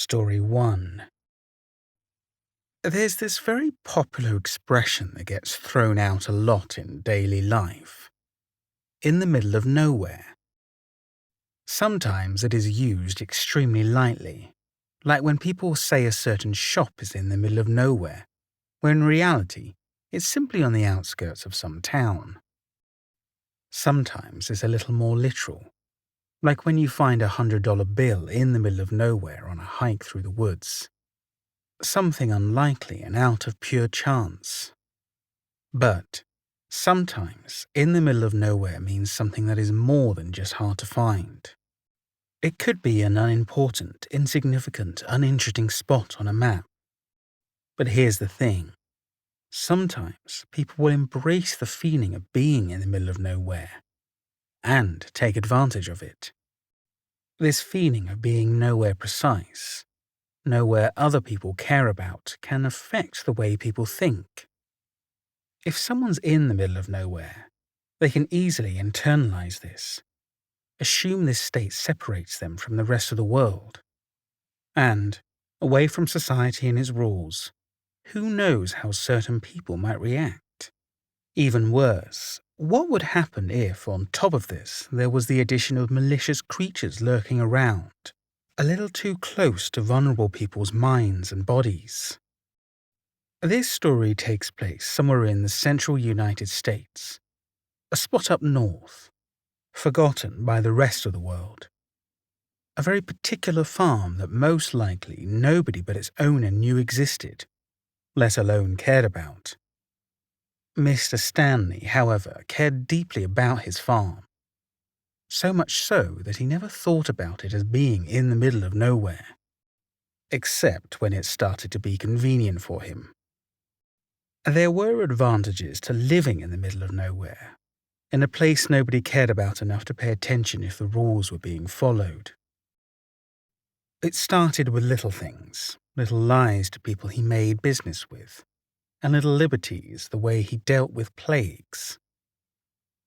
Story 1. There's this very popular expression that gets thrown out a lot in daily life. In the middle of nowhere. Sometimes it is used extremely lightly, like when people say a certain shop is in the middle of nowhere, when in reality it's simply on the outskirts of some town. Sometimes it's a little more literal, like when you find $100 bill in the middle of nowhere on a hike through the woods. Something unlikely and out of pure chance. But sometimes in the middle of nowhere means something that is more than just hard to find. It could be an unimportant, insignificant, uninteresting spot on a map. But here's the thing. Sometimes people will embrace the feeling of being in the middle of nowhere and take advantage of it. This feeling of being nowhere precise, nowhere other people care about, can affect the way people think. If someone's in the middle of nowhere, they can easily internalize this, assume this state separates them from the rest of the world. And, away from society and its rules, who knows how certain people might react? Even worse, what would happen if, on top of this, there was the addition of malicious creatures lurking around, a little too close to vulnerable people's minds and bodies? This story takes place somewhere in the central United States, a spot up north, forgotten by the rest of the world. A very particular farm that most likely nobody but its owner knew existed, let alone cared about. Mr. Stanley, however, cared deeply about his farm, so much so that he never thought about it as being in the middle of nowhere, except when it started to be convenient for him. There were advantages to living in the middle of nowhere, in a place nobody cared about enough to pay attention if the rules were being followed. It started with little things, little lies to people he made business with, and little liberties the way he dealt with plagues.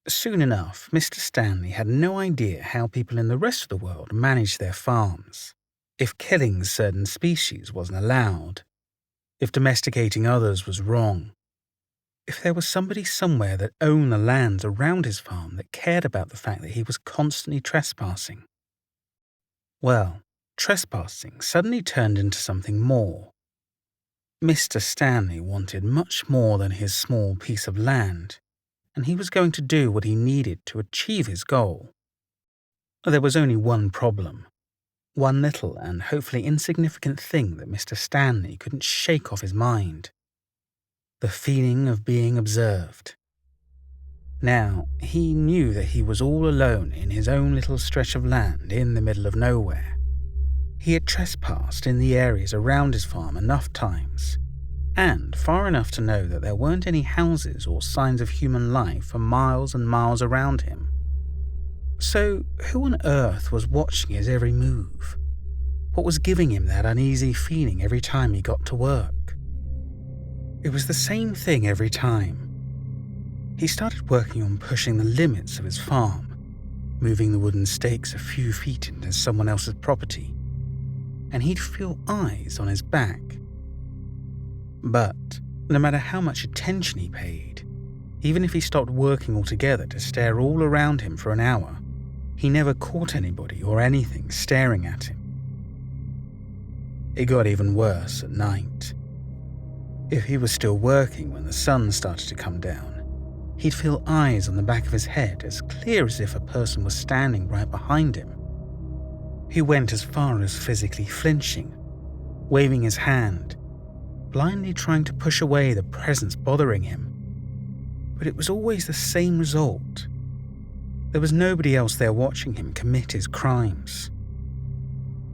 Soon enough, Mr. Stanley had no idea how people in the rest of the world managed their farms, if killing certain species wasn't allowed, if domesticating others was wrong, if there was somebody somewhere that owned the lands around his farm that cared about the fact that he was constantly trespassing. Well, trespassing suddenly turned into something more. Mr. Stanley wanted much more than his small piece of land, and he was going to do what he needed to achieve his goal. There was only one problem, one little and hopefully insignificant thing that Mr. Stanley couldn't shake off his mind. The feeling of being observed. Now, he knew that he was all alone in his own little stretch of land in the middle of nowhere. He had trespassed in the areas around his farm enough times, and far enough to know that there weren't any houses or signs of human life for miles and miles around him. So, who on earth was watching his every move? What was giving him that uneasy feeling every time he got to work? It was the same thing every time. He started working on pushing the limits of his farm, moving the wooden stakes a few feet into someone else's property, and he'd feel eyes on his back. But no matter how much attention he paid, even if he stopped working altogether to stare all around him for an hour, he never caught anybody or anything staring at him. It got even worse at night. If he was still working when the sun started to come down, he'd feel eyes on the back of his head as clear as if a person was standing right behind him. He went as far as physically flinching, waving his hand, blindly trying to push away the presence bothering him. But it was always the same result. There was nobody else there watching him commit his crimes.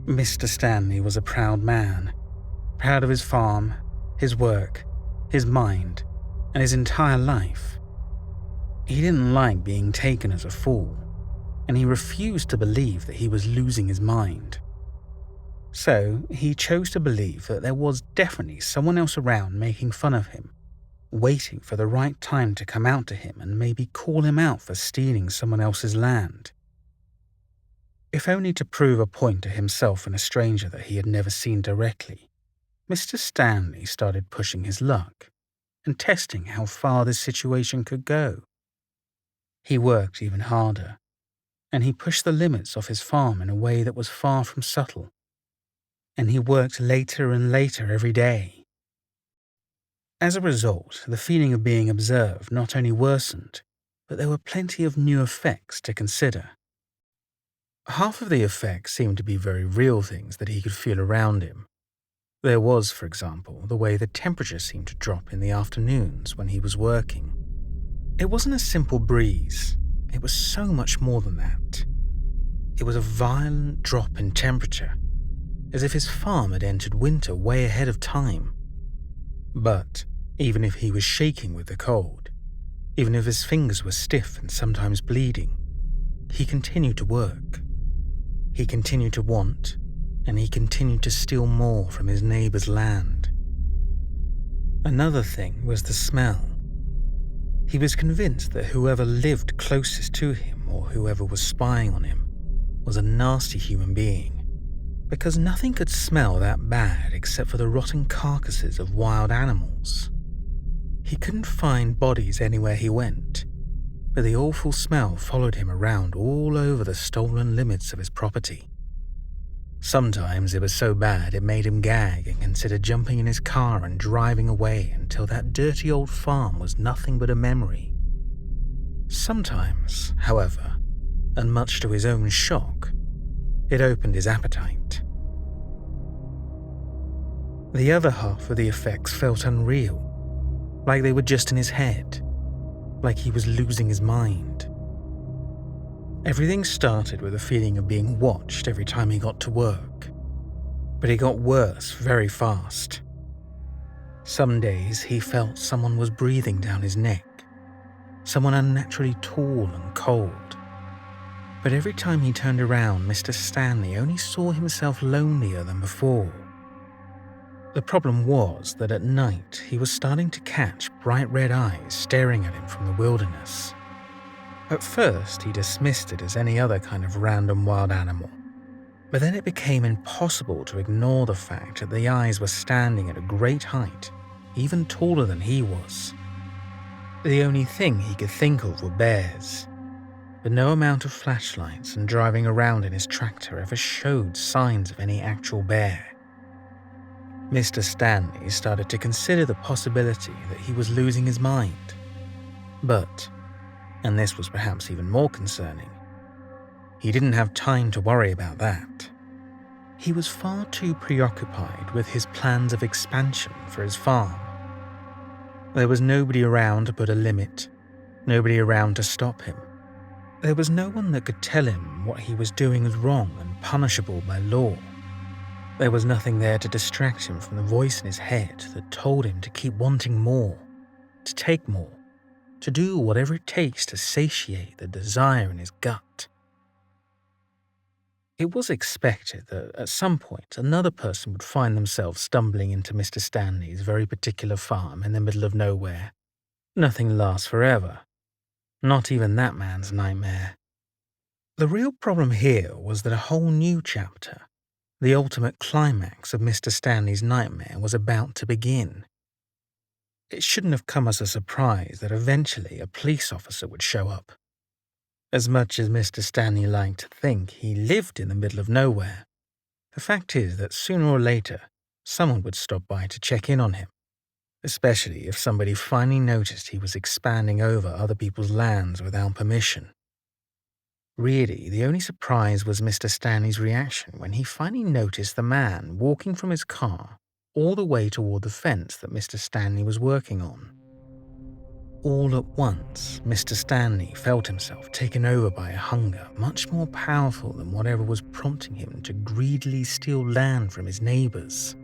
Mr. Stanley was a proud man, proud of his farm, his work, his mind, and his entire life. He didn't like being taken as a fool, and he refused to believe that he was losing his mind. So he chose to believe that there was definitely someone else around making fun of him, waiting for the right time to come out to him and maybe call him out for stealing someone else's land. If only to prove a point to himself and a stranger that he had never seen directly, Mr. Stanley started pushing his luck and testing how far this situation could go. He worked even harder, and he pushed the limits of his farm in a way that was far from subtle. And he worked later and later every day. As a result, the feeling of being observed not only worsened, but there were plenty of new effects to consider. Half of the effects seemed to be very real things that he could feel around him. There was, for example, the way the temperature seemed to drop in the afternoons when he was working. It wasn't a simple breeze. It was so much more than that. It was a violent drop in temperature, as if his farm had entered winter way ahead of time. But even if he was shaking with the cold, even if his fingers were stiff and sometimes bleeding, he continued to work. He continued to want, and he continued to steal more from his neighbor's land. Another thing was the smell. He was convinced that whoever lived closest to him or whoever was spying on him was a nasty human being, because nothing could smell that bad except for the rotten carcasses of wild animals. He couldn't find bodies anywhere he went, but the awful smell followed him around all over the stolen limits of his property. Sometimes it was so bad it made him gag and consider jumping in his car and driving away until that dirty old farm was nothing but a memory. Sometimes, however, and much to his own shock, it opened his appetite. The other half of the effects felt unreal, like they were just in his head, like he was losing his mind. Everything started with a feeling of being watched every time he got to work, but it got worse very fast. Some days he felt someone was breathing down his neck, someone unnaturally tall and cold. But every time he turned around, Mr. Stanley only saw himself lonelier than before. The problem was that at night he was starting to catch bright red eyes staring at him from the wilderness. At first, he dismissed it as any other kind of random wild animal, but then it became impossible to ignore the fact that the eyes were standing at a great height, even taller than he was. The only thing he could think of were bears, but no amount of flashlights and driving around in his tractor ever showed signs of any actual bear. Mr. Stanley started to consider the possibility that he was losing his mind, but, and this was perhaps even more concerning, he didn't have time to worry about that. He was far too preoccupied with his plans of expansion for his farm. There was nobody around to put a limit, nobody around to stop him. There was no one that could tell him what he was doing was wrong and punishable by law. There was nothing there to distract him from the voice in his head that told him to keep wanting more, to take more, to do whatever it takes to satiate the desire in his gut. It was expected that at some point another person would find themselves stumbling into Mr. Stanley's very particular farm in the middle of nowhere. Nothing lasts forever. Not even that man's nightmare. The real problem here was that a whole new chapter, the ultimate climax of Mr. Stanley's nightmare, was about to begin. It shouldn't have come as a surprise that eventually a police officer would show up. As much as Mr. Stanley liked to think he lived in the middle of nowhere, the fact is that sooner or later, someone would stop by to check in on him, especially if somebody finally noticed he was expanding over other people's lands without permission. Really, the only surprise was Mr. Stanley's reaction when he finally noticed the man walking from his car all the way toward the fence that Mr. Stanley was working on. All at once, Mr. Stanley felt himself taken over by a hunger much more powerful than whatever was prompting him to greedily steal land from his neighbors.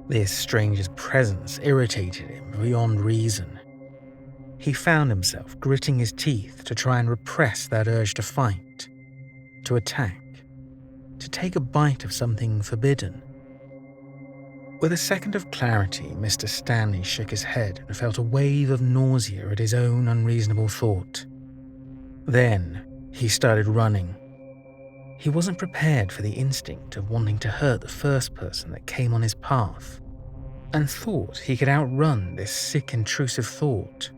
This stranger's presence irritated him beyond reason. He found himself gritting his teeth to try and repress that urge to fight, to attack, to take a bite of something forbidden. With a second of clarity, Mr. Stanley shook his head and felt a wave of nausea at his own unreasonable thought. Then he started running. He wasn't prepared for the instinct of wanting to hurt the first person that came on his path, and thought he could outrun this sick, intrusive thought.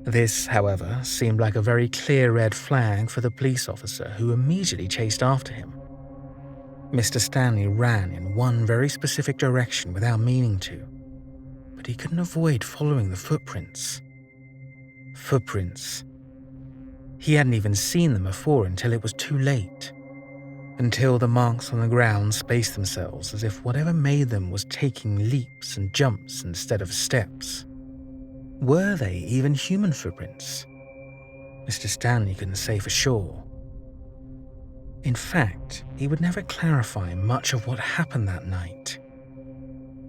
This, however, seemed like a very clear red flag for the police officer, who immediately chased after him. Mr. Stanley ran in one very specific direction without meaning to, but he couldn't avoid following the footprints. Footprints. He hadn't even seen them before until it was too late. Until the marks on the ground spaced themselves as if whatever made them was taking leaps and jumps instead of steps. Were they even human footprints? Mr. Stanley couldn't say for sure. In fact, he would never clarify much of what happened that night.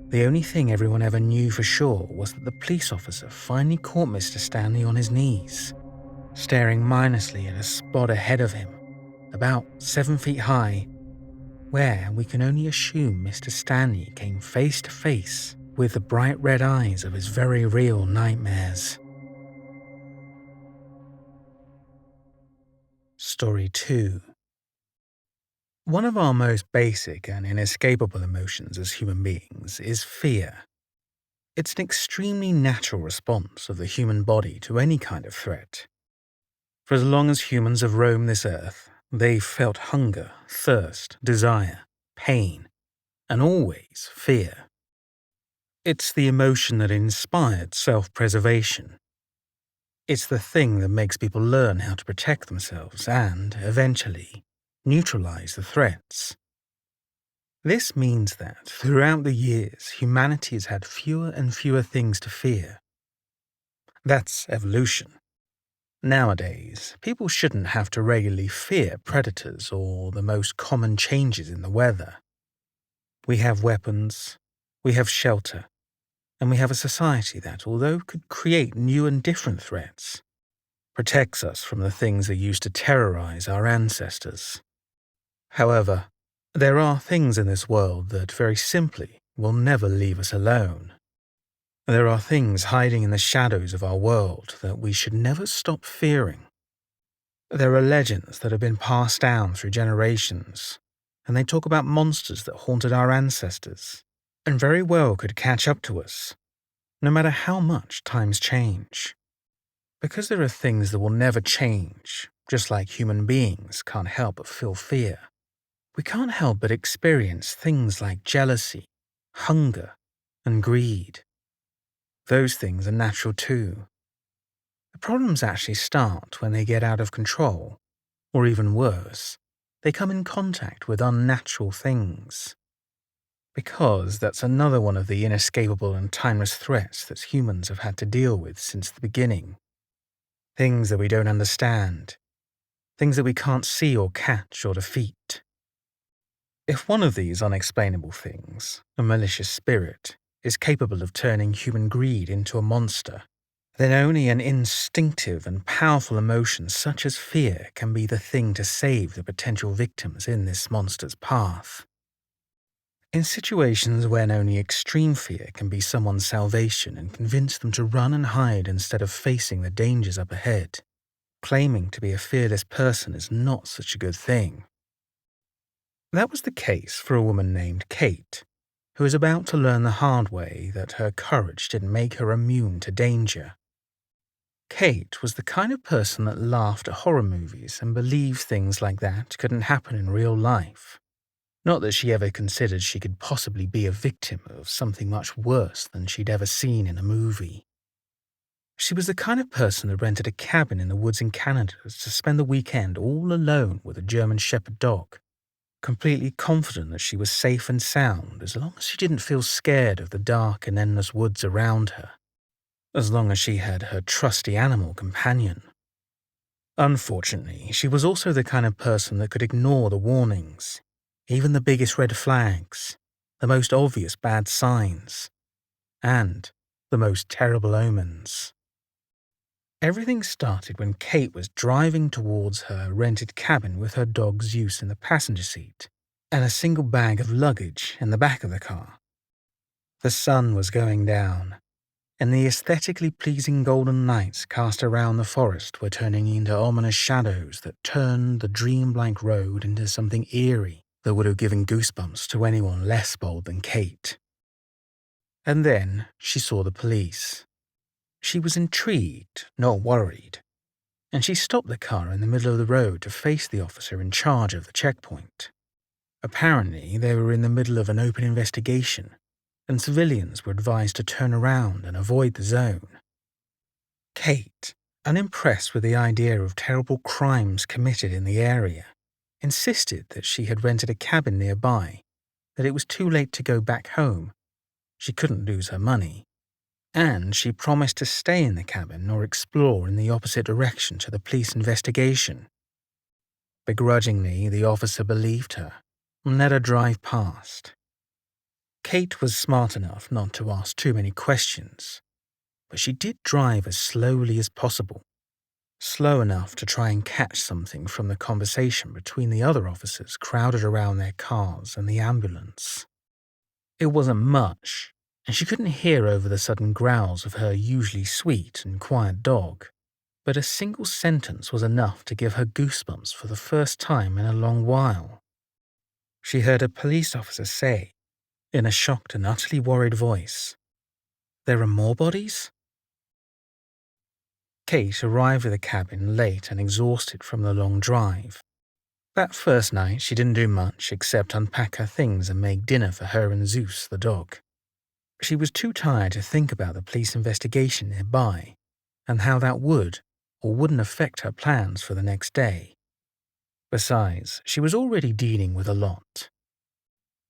The only thing everyone ever knew for sure was that the police officer finally caught Mr. Stanley on his knees, staring mindlessly at a spot ahead of him, about 7 feet high, where we can only assume Mr. Stanley came face to face with the bright red eyes of his very real nightmares. Story 2. One of our most basic and inescapable emotions as human beings is fear. It's an extremely natural response of the human body to any kind of threat. For as long as humans have roamed this earth, they've felt hunger, thirst, desire, pain, and always fear. It's the emotion that inspired self-preservation. It's the thing that makes people learn how to protect themselves and, eventually, neutralize the threats. This means that, throughout the years, humanity has had fewer and fewer things to fear. That's evolution. Nowadays, people shouldn't have to regularly fear predators or the most common changes in the weather. We have weapons, we have shelter, and we have a society that, although could create new and different threats, protects us from the things that used to terrorize our ancestors. However, there are things in this world that very simply will never leave us alone. There are things hiding in the shadows of our world that we should never stop fearing. There are legends that have been passed down through generations, and they talk about monsters that haunted our ancestors, and very well could catch up to us, no matter how much times change. Because there are things that will never change, just like human beings can't help but feel fear. We can't help but experience things like jealousy, hunger, and greed. Those things are natural too. The problems actually start when they get out of control, or even worse, they come in contact with unnatural things. Because that's another one of the inescapable and timeless threats that humans have had to deal with since the beginning. Things that we don't understand. Things that we can't see or catch or defeat. If one of these unexplainable things, a malicious spirit, is capable of turning human greed into a monster, then only an instinctive and powerful emotion such as fear can be the thing to save the potential victims in this monster's path. In situations when only extreme fear can be someone's salvation and convince them to run and hide instead of facing the dangers up ahead, claiming to be a fearless person is not such a good thing. That was the case for a woman named Kate, who was about to learn the hard way that her courage didn't make her immune to danger. Kate was the kind of person that laughed at horror movies and believed things like that couldn't happen in real life. Not that she ever considered she could possibly be a victim of something much worse than she'd ever seen in a movie. She was the kind of person that rented a cabin in the woods in Canada to spend the weekend all alone with a German Shepherd dog, completely confident that she was safe and sound as long as she didn't feel scared of the dark and endless woods around her, as long as she had her trusty animal companion. Unfortunately, she was also the kind of person that could ignore the warnings, even the biggest red flags, the most obvious bad signs, and the most terrible omens. Everything started when Kate was driving towards her rented cabin with her dog Zeus in the passenger seat and a single bag of luggage in the back of the car. The sun was going down, and the aesthetically pleasing golden lights cast around the forest were turning into ominous shadows that turned the dreamlike road into something eerie that would have given goosebumps to anyone less bold than Kate. And then she saw the police. She was intrigued, not worried, and she stopped the car in the middle of the road to face the officer in charge of the checkpoint. Apparently, they were in the middle of an open investigation, and civilians were advised to turn around and avoid the zone. Kate, unimpressed with the idea of terrible crimes committed in the area, insisted that she had rented a cabin nearby, that it was too late to go back home. She couldn't lose her money, and she promised to stay in the cabin or explore in the opposite direction to the police investigation. Begrudgingly, the officer believed her and let her drive past. Kate was smart enough not to ask too many questions, but she did drive as slowly as possible, slow enough to try and catch something from the conversation between the other officers crowded around their cars and the ambulance. It wasn't much, and she couldn't hear over the sudden growls of her usually sweet and quiet dog, but a single sentence was enough to give her goosebumps for the first time in a long while. She heard a police officer say, in a shocked and utterly worried voice, "There are more bodies?" Kate arrived at the cabin late and exhausted from the long drive. That first night she didn't do much except unpack her things and make dinner for her and Zeus, the dog. She was too tired to think about the police investigation nearby and how that would or wouldn't affect her plans for the next day. Besides, she was already dealing with a lot.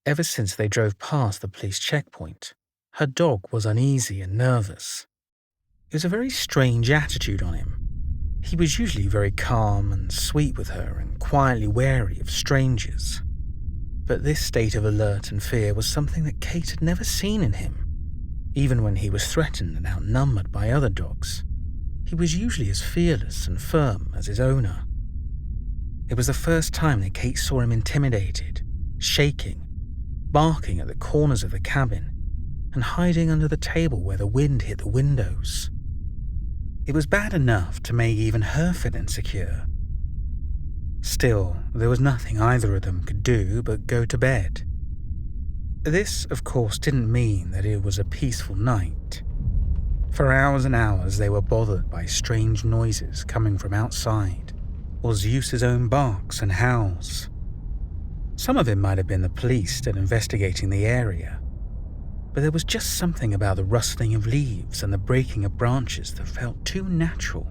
Ever since they drove past the police checkpoint, her dog was uneasy and nervous. It was a very strange attitude on him. He was usually very calm and sweet with her and quietly wary of strangers. But this state of alert and fear was something that Kate had never seen in him. Even when he was threatened and outnumbered by other dogs, he was usually as fearless and firm as his owner. It was the first time that Kate saw him intimidated, shaking, barking at the corners of the cabin, and hiding under the table where the wind hit the windows. It was bad enough to make even her feel insecure. Still, there was nothing either of them could do but go to bed. This, of course, didn't mean that it was a peaceful night. For hours and hours they were bothered by strange noises coming from outside, or Zeus's own barks and howls. Some of it might have been the police still investigating the area, but there was just something about the rustling of leaves and the breaking of branches that felt too natural,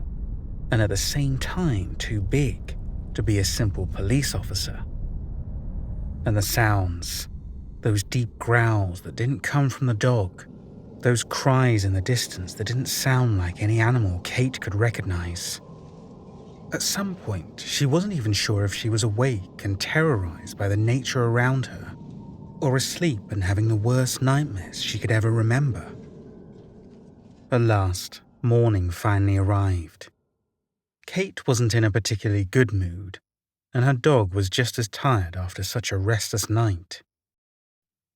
and at the same time too big, to be a simple police officer. And the sounds, those deep growls that didn't come from the dog, those cries in the distance that didn't sound like any animal Kate could recognize. At some point, she wasn't even sure if she was awake and terrorized by the nature around her, or asleep and having the worst nightmares she could ever remember. At last, morning finally arrived. Kate wasn't in a particularly good mood, and her dog was just as tired after such a restless night.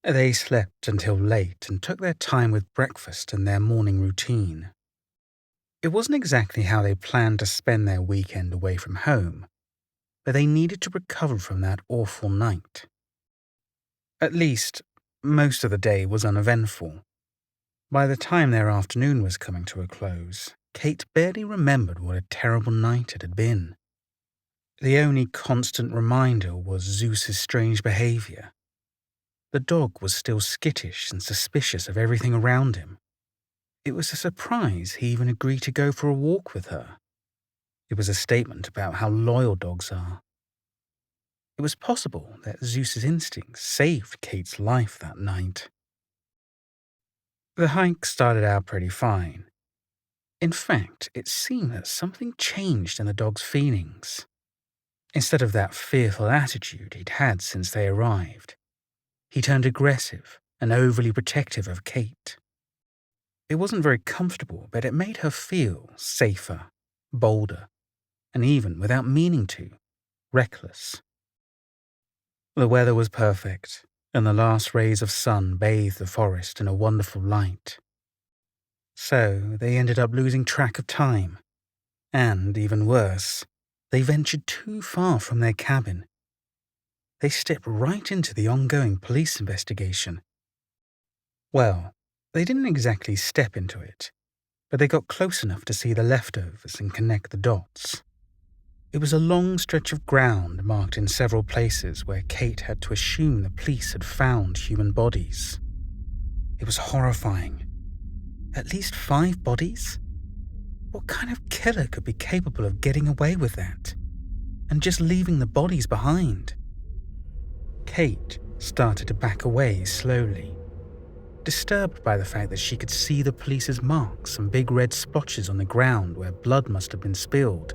They slept until late and took their time with breakfast and their morning routine. It wasn't exactly how they planned to spend their weekend away from home, but they needed to recover from that awful night. At least, most of the day was uneventful. By the time their afternoon was coming to a close, Kate barely remembered what a terrible night it had been. The only constant reminder was Zeus's strange behavior. The dog was still skittish and suspicious of everything around him. It was a surprise he even agreed to go for a walk with her. It was a statement about how loyal dogs are. It was possible that Zeus's instincts saved Kate's life that night. The hike started out pretty fine. In fact, it seemed that something changed in the dog's feelings. Instead of that fearful attitude he'd had since they arrived, he turned aggressive and overly protective of Kate. It wasn't very comfortable, but it made her feel safer, bolder, and even, without meaning to, reckless. The weather was perfect, and the last rays of sun bathed the forest in a wonderful light. So they ended up losing track of time. And, even worse, they ventured too far from their cabin. They stepped right into the ongoing police investigation. Well, they didn't exactly step into it, but they got close enough to see the leftovers and connect the dots. It was a long stretch of ground marked in several places where Kate had to assume the police had found human bodies. It was horrifying. At least 5 bodies? What kind of killer could be capable of getting away with that? And just leaving the bodies behind? Kate started to back away slowly, disturbed by the fact that she could see the police's marks and big red splotches on the ground where blood must have been spilled.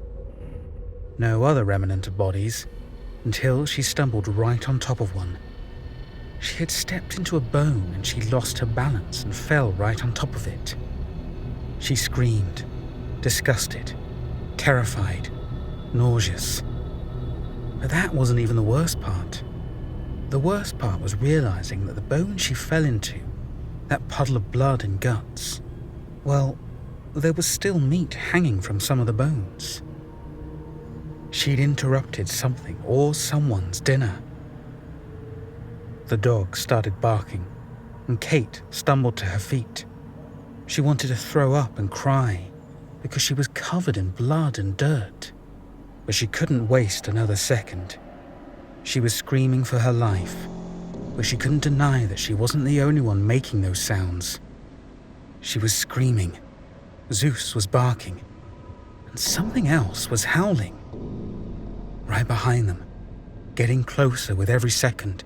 No other remnant of bodies, until she stumbled right on top of one. She had stepped into a bone and she lost her balance and fell right on top of it. She screamed, disgusted, terrified, nauseous. But that wasn't even the worst part. The worst part was realizing that the bone she fell into, that puddle of blood and guts, well, there was still meat hanging from some of the bones. She'd interrupted something or someone's dinner. The dog started barking, and Kate stumbled to her feet. She wanted to throw up and cry because she was covered in blood and dirt. But she couldn't waste another second. She was screaming for her life, but she couldn't deny that she wasn't the only one making those sounds. She was screaming. Zeus was barking, and something else was howling. Right behind them, getting closer with every second,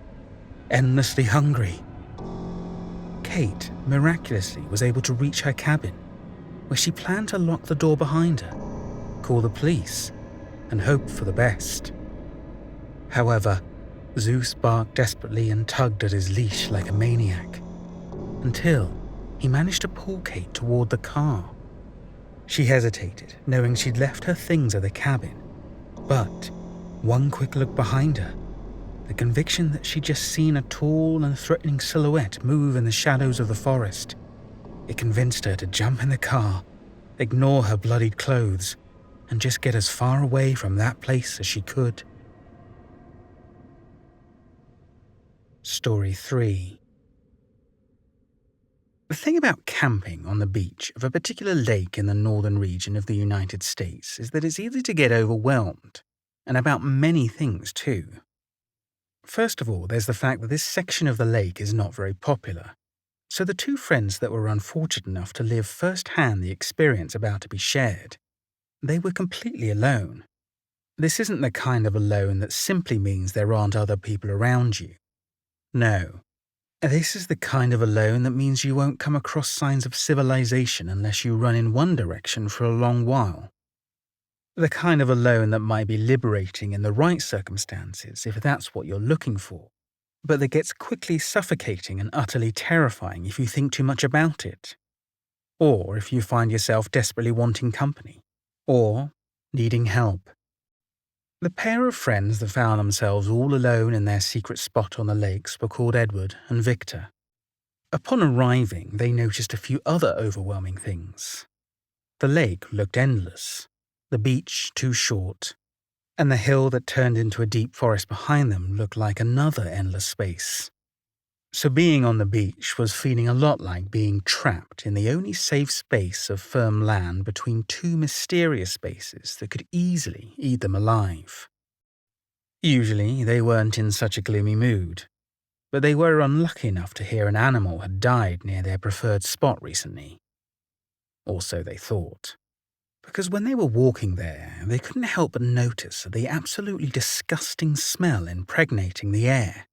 endlessly hungry. Kate miraculously was able to reach her cabin, where she planned to lock the door behind her, call the police, and hope for the best. However, Zeus barked desperately and tugged at his leash like a maniac, until he managed to pull Kate toward the car. She hesitated, knowing she'd left her things at the cabin, but one quick look behind her, the conviction that she'd just seen a tall and threatening silhouette move in the shadows of the forest, it convinced her to jump in the car, ignore her bloodied clothes, and just get as far away from that place as she could. Story 3. The thing about camping on the beach of a particular lake in the northern region of the United States is that it's easy to get overwhelmed, and about many things too. First of all, there's the fact that this section of the lake is not very popular, so the 2 friends that were unfortunate enough to live firsthand the experience about to be shared, they were completely alone. This isn't the kind of alone that simply means there aren't other people around you. No. This is the kind of alone that means you won't come across signs of civilization unless you run in one direction for a long while. The kind of alone that might be liberating in the right circumstances if that's what you're looking for, but that gets quickly suffocating and utterly terrifying if you think too much about it. Or if you find yourself desperately wanting company, or needing help. The pair of friends that found themselves all alone in their secret spot on the lakes were called Edward and Victor. Upon arriving, they noticed a few other overwhelming things. The lake looked endless, the beach too short, and the hill that turned into a deep forest behind them looked like another endless space. So being on the beach was feeling a lot like being trapped in the only safe space of firm land between 2 mysterious spaces that could easily eat them alive. Usually, they weren't in such a gloomy mood, but they were unlucky enough to hear an animal had died near their preferred spot recently. Or so they thought. Because when they were walking there, they couldn't help but notice the absolutely disgusting smell impregnating the air.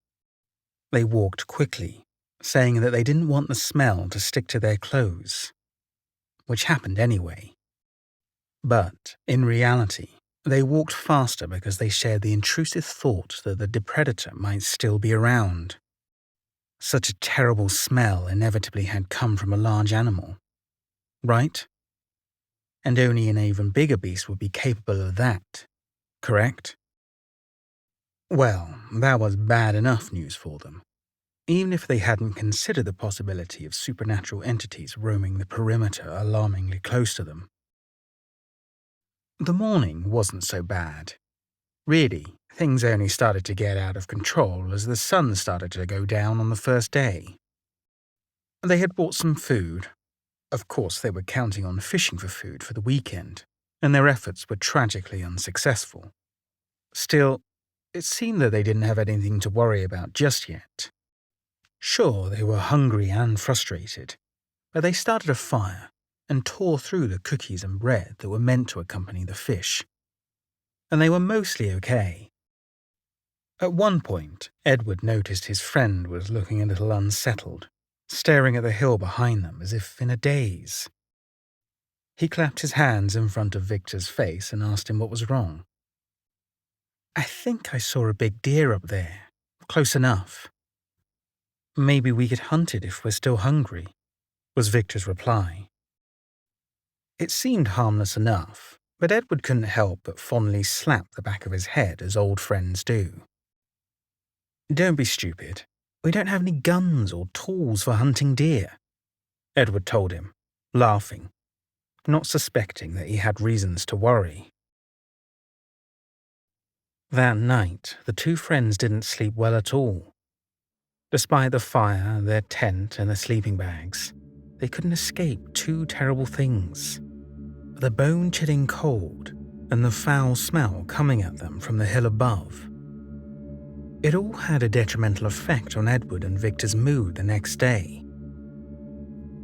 They walked quickly, saying that they didn't want the smell to stick to their clothes, which happened anyway. But, in reality, they walked faster because they shared the intrusive thought that the predator might still be around. Such a terrible smell inevitably had come from a large animal, right? And only an even bigger beast would be capable of that, correct? Well, that was bad enough news for them. even if they hadn't considered the possibility of supernatural entities roaming the perimeter alarmingly close to them. The morning wasn't so bad. Really, things only started to get out of control as the sun started to go down on the first day. They had bought some food. Of course, they were counting on fishing for food for the weekend, and their efforts were tragically unsuccessful. Still, it seemed that they didn't have anything to worry about just yet. Sure, they were hungry and frustrated, but they started a fire and tore through the cookies and bread that were meant to accompany the fish. And they were mostly okay. At one point, Edward noticed his friend was looking a little unsettled, staring at the hill behind them as if in a daze. He clapped his hands in front of Victor's face and asked him what was wrong. "I think I saw a big deer up there, close enough. Maybe we could hunt it if we're still hungry," was Victor's reply. It seemed harmless enough, but Edward couldn't help but fondly slap the back of his head as old friends do. "Don't be stupid. We don't have any guns or tools for hunting deer," Edward told him, laughing, not suspecting that he had reasons to worry. That night, the two friends didn't sleep well at all. Despite the fire, their tent, and the sleeping bags, they couldn't escape two terrible things: the bone-chilling cold and the foul smell coming at them from the hill above. It all had a detrimental effect on Edward and Victor's mood the next day.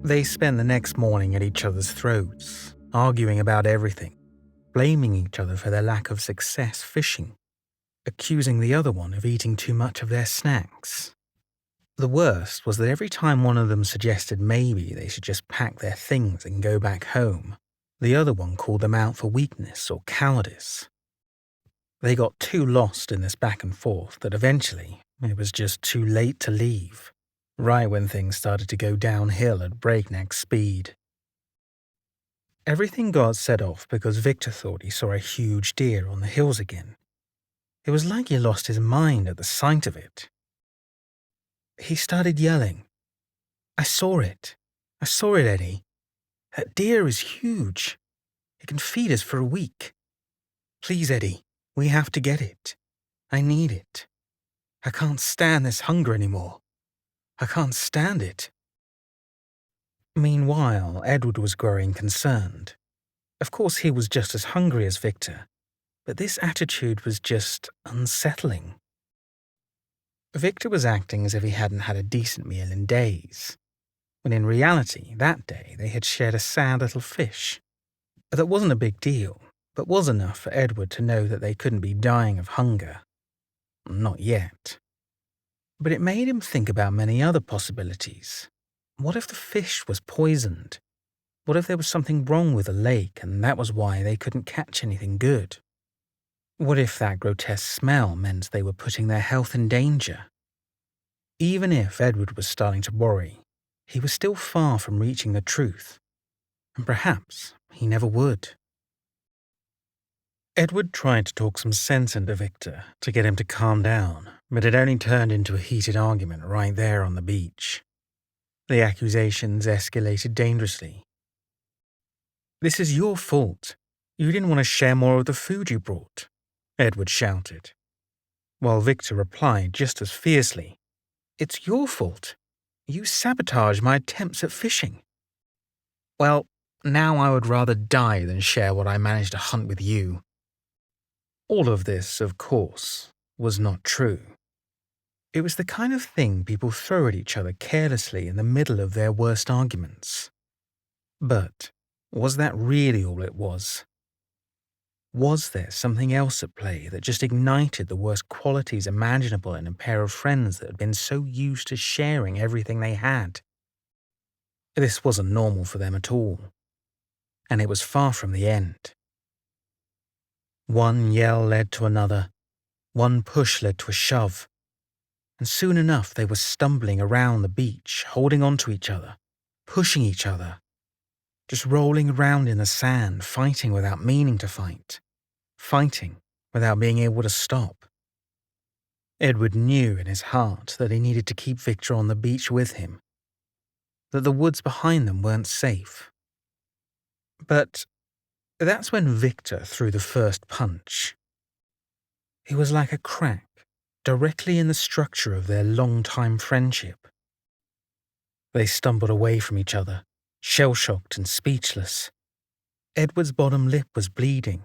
They spent the next morning at each other's throats, arguing about everything, blaming each other for their lack of success fishing, accusing the other one of eating too much of their snacks. The worst was that every time one of them suggested maybe they should just pack their things and go back home, the other one called them out for weakness or cowardice. They got too lost in this back and forth that eventually it was just too late to leave, right when things started to go downhill at breakneck speed. Everything got set off because Victor thought he saw a huge deer on the hills again. It was like he lost his mind at the sight of it. He started yelling, I saw it, Eddie. That deer is huge. It can feed us for a week. Please, Eddie, we have to get it. I need it. I can't stand this hunger anymore. I can't stand it." Meanwhile, Edward was growing concerned. Of course, he was just as hungry as Victor, but this attitude was just unsettling. Victor was acting as if he hadn't had a decent meal in days, when in reality, that day they had shared a sad little fish. That wasn't a big deal, but was enough for Edward to know that they couldn't be dying of hunger. Not yet. But it made him think about many other possibilities. What if the fish was poisoned? What if there was something wrong with the lake and that was why they couldn't catch anything good? What if that grotesque smell meant they were putting their health in danger? Even if Edward was starting to worry, he was still far from reaching the truth, and perhaps he never would. Edward tried to talk some sense into Victor to get him to calm down, but it only turned into a heated argument right there on the beach. The accusations escalated dangerously. "This is your fault. You didn't want to share more of the food you brought," Edward shouted, while Victor replied just as fiercely, "It's your fault. You sabotaged my attempts at fishing." "Well, now I would rather die than share what I managed to hunt with you." All of this, of course, was not true. It was the kind of thing people throw at each other carelessly in the middle of their worst arguments. But was that really all it was? Was there something else at play that just ignited the worst qualities imaginable in a pair of friends that had been so used to sharing everything they had? This wasn't normal for them at all, and it was far from the end. One yell led to another, one push led to a shove, and soon enough they were stumbling around the beach, holding onto each other, pushing each other, just rolling around in the sand, fighting without meaning to fight, fighting without being able to stop. Edward knew in his heart that he needed to keep Victor on the beach with him, that the woods behind them weren't safe. But that's when Victor threw the first punch. It was like a crack directly in the structure of their long-time friendship. They stumbled away from each other, shell-shocked and speechless. Edward's bottom lip was bleeding,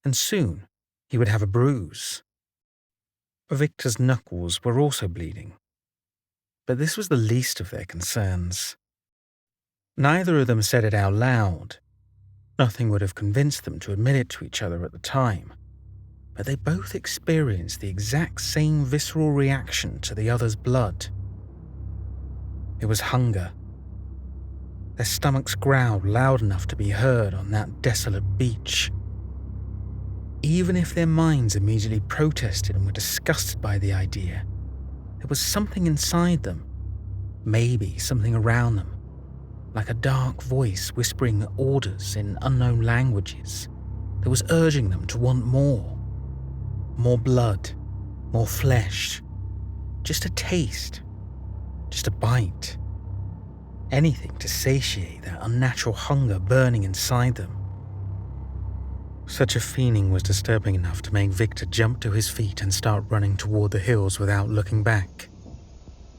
and soon he would have a bruise. Victor's knuckles were also bleeding, but this was the least of their concerns. Neither of them said it out loud. Nothing would have convinced them to admit it to each other at the time, but they both experienced the exact same visceral reaction to the other's blood. It was hunger. Their stomachs growled loud enough to be heard on that desolate beach. Even if their minds immediately protested and were disgusted by the idea, there was something inside them, maybe something around them, like a dark voice whispering orders in unknown languages that was urging them to want more. More blood, more flesh, just a taste, just a bite. Anything to satiate that unnatural hunger burning inside them. Such a feeling was disturbing enough to make Victor jump to his feet and start running toward the hills without looking back.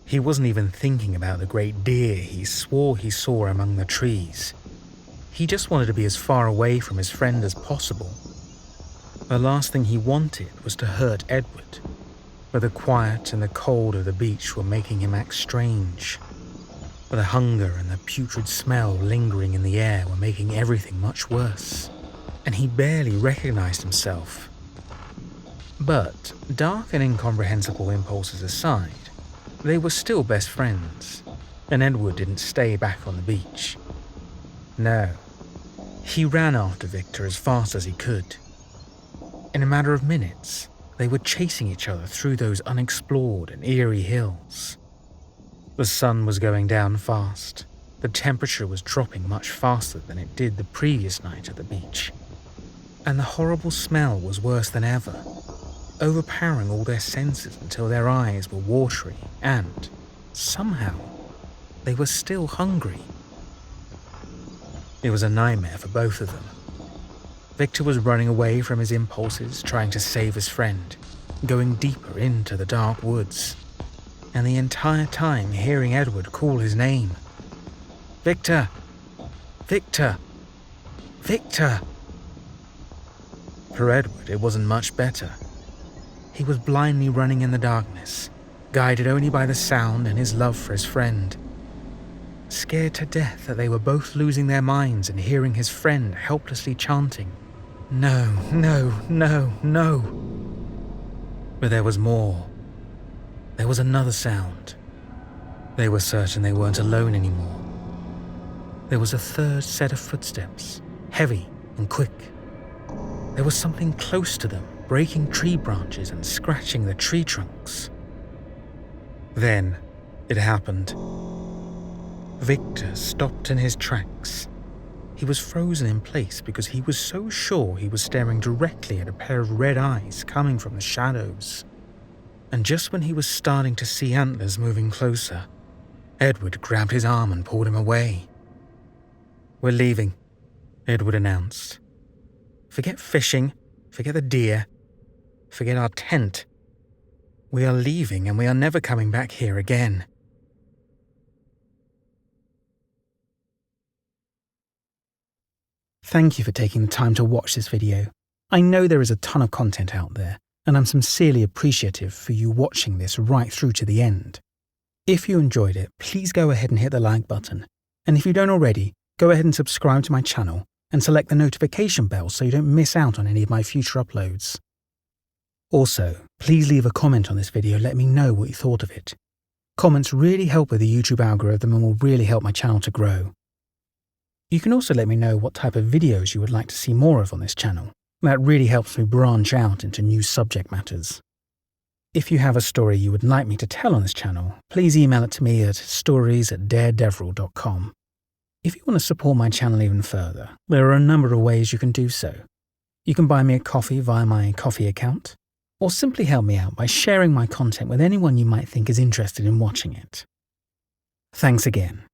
He wasn't even thinking about the great deer he swore he saw among the trees. He just wanted to be as far away from his friend as possible. The last thing he wanted was to hurt Edward, but the quiet and the cold of the beach were making him act strange. The hunger and the putrid smell lingering in the air were making everything much worse, and he barely recognized himself. But, dark and incomprehensible impulses aside, they were still best friends, and Edward didn't stay back on the beach. No, he ran after Victor as fast as he could. In a matter of minutes, they were chasing each other through those unexplored and eerie hills. The sun was going down fast. The temperature was dropping much faster than it did the previous night at the beach. And the horrible smell was worse than ever, overpowering all their senses until their eyes were watery and, somehow, they were still hungry. It was a nightmare for both of them. Victor was running away from his impulses, trying to save his friend, going deeper into the dark woods, and the entire time hearing Edward call his name. Victor! Victor! Victor! For Edward, it wasn't much better. He was blindly running in the darkness, guided only by the sound and his love for his friend. Scared to death that they were both losing their minds and hearing his friend helplessly chanting, "No, no, no, no." But there was more. There was another sound. They were certain they weren't alone anymore. There was a third set of footsteps, heavy and quick. There was something close to them, breaking tree branches and scratching the tree trunks. Then it happened. Victor stopped in his tracks. He was frozen in place because he was so sure he was staring directly at a pair of red eyes coming from the shadows. And just when he was starting to see antlers moving closer, Edward grabbed his arm and pulled him away. "We're leaving," Edward announced. "Forget fishing, forget the deer, forget our tent. We are leaving and we are never coming back here again." Thank you for taking the time to watch this video. I know there is a ton of content out there, and I'm sincerely appreciative for you watching this right through to the end. If you enjoyed it, please go ahead and hit the like button. And if you don't already, go ahead and subscribe to my channel and select the notification bell so you don't miss out on any of my future uploads. Also, please leave a comment on this video, let me know what you thought of it. Comments really help with the YouTube algorithm and will really help my channel to grow. You can also let me know what type of videos you would like to see more of on this channel. That really helps me branch out into new subject matters. If you have a story you would like me to tell on this channel, please email it to me at stories@daredevril.com. If you want to support my channel even further, there are a number of ways you can do so. You can buy me a coffee via my Ko-fi account. or simply help me out by sharing my content with anyone you might think is interested in watching it. Thanks again.